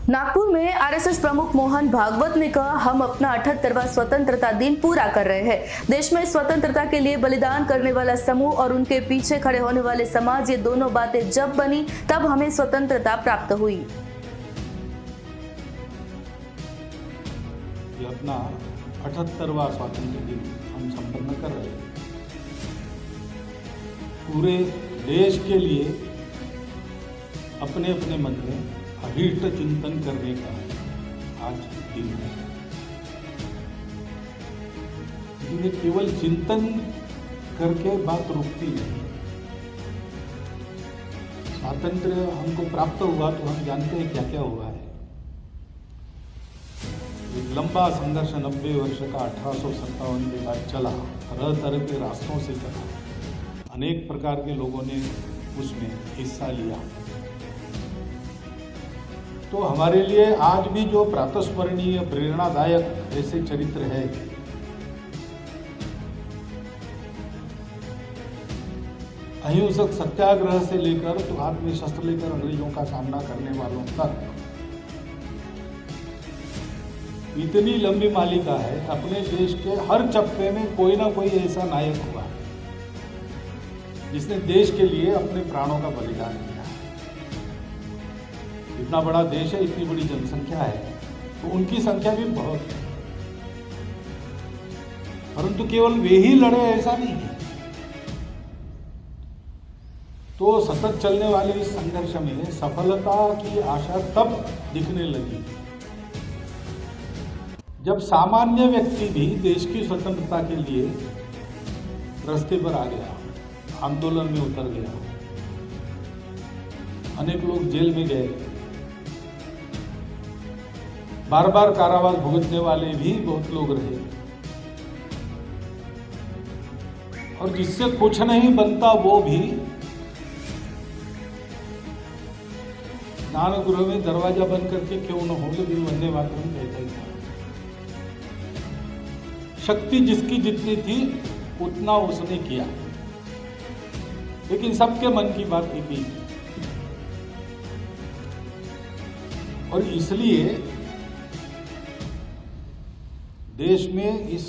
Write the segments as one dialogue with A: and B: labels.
A: नागपुर में आरएसएस प्रमुख मोहन भागवत ने कहा, हम अपना 78वां स्वतंत्रता दिन पूरा कर रहे हैं। देश में स्वतंत्रता के लिए बलिदान करने वाला समूह और उनके पीछे खड़े होने वाले समाज, ये दोनों बातें जब बनी तब हमें स्वतंत्रता प्राप्त हुई।
B: ये अपना 78वां स्वातंत्र दिन हम संपन्न कर रहे हैं। पूरे देश के लिए अपने अपने मन में अभीष्ट चिंतन करने का आज दिन है। ये केवल चिंतन करके बात रुकती नहीं। स्वातंत्र्य हमको प्राप्त हुआ तो हम जानते हैं क्या क्या हुआ है। एक लंबा संघर्ष 90 वर्ष का 1857 के बाद चला, तरह तरह के रास्तों से चला, अनेक प्रकार के लोगों ने उसमें हिस्सा लिया। तो हमारे लिए आज भी जो प्रातस्मरणीय प्रेरणादायक ऐसे चरित्र है, अहिंसक सत्याग्रह से लेकर तो हाथ में शस्त्र लेकर अंग्रेजों का सामना करने वालों तक, इतनी लंबी मालिका है। अपने देश के हर चप्पे में कोई ना कोई ऐसा नायक हुआ जिसने देश के लिए अपने प्राणों का बलिदान किया। इतना बड़ा देश है, इतनी बड़ी जनसंख्या है, तो उनकी संख्या भी बहुत है, परंतु केवल वे ही लड़े ऐसा नहीं है। तो सतत चलने वाले इस संघर्ष में सफलता की आशा तब दिखने लगी जब सामान्य व्यक्ति भी देश की स्वतंत्रता के लिए रास्ते पर आ गया, आंदोलन में उतर गया। अनेक लोग जेल में गए, बार बार कारावास भुगतने वाले भी बहुत लोग रहे, और जिससे कुछ नहीं बनता वो भी स्नानगृह में दरवाजा बंद करके क्यों न हो, लेकिन वंदे मातरम कहता ही था। शक्ति जिसकी जितनी थी उतना उसने किया, लेकिन सबके मन की बात थी। और इसलिए देश में इस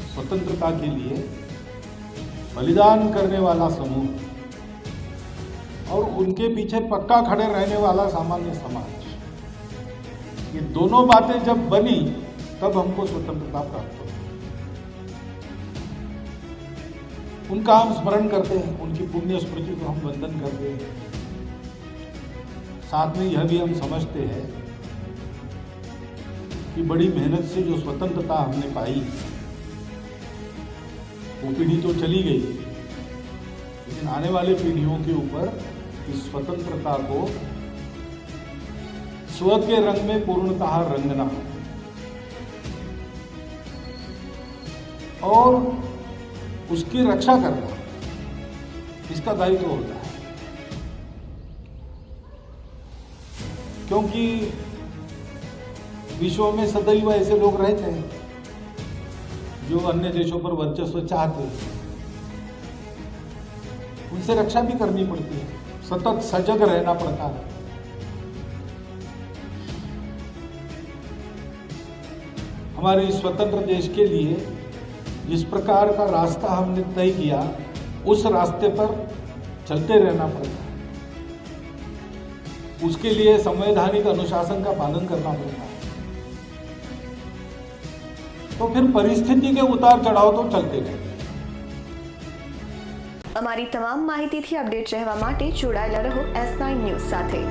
B: स्वतंत्रता के लिए बलिदान करने वाला समूह और उनके पीछे पक्का खड़े रहने वाला सामान्य समाज, ये दोनों बातें जब बनी तब हमको स्वतंत्रता प्राप्त हुई। उनका हम स्मरण करते हैं, उनकी पुण्य स्मृति को हम वंदन करते हैं। साथ में यह भी हम समझते हैं कि बड़ी मेहनत से जो स्वतंत्रता हमने पाई, वो पीढ़ी तो चली गई, लेकिन आने वाले पीढ़ियों के ऊपर इस स्वतंत्रता को स्व के रंग में पूर्णतः रंगना और उसकी रक्षा करना, इसका दायित्व होता है। क्योंकि विश्व में सदैव ऐसे लोग रहते हैं जो अन्य देशों पर वर्चस्व चाहते हैं, उनसे रक्षा भी करनी पड़ती है, सतत सजग रहना पड़ता है। हमारे स्वतंत्र देश के लिए जिस प्रकार का रास्ता हमने तय किया, उस रास्ते पर चलते रहना पड़ता है। उसके लिए संवैधानिक अनुशासन का पालन करना पड़ता है। तो फिर परिस्थिति के उतार चढ़ाव तो चलते रहते हैं।
A: અમારી તમામ માહિતીથી અપડેટ રહેવા માટે જોડાયેલા રહો S9 ન્યૂઝ સાથે।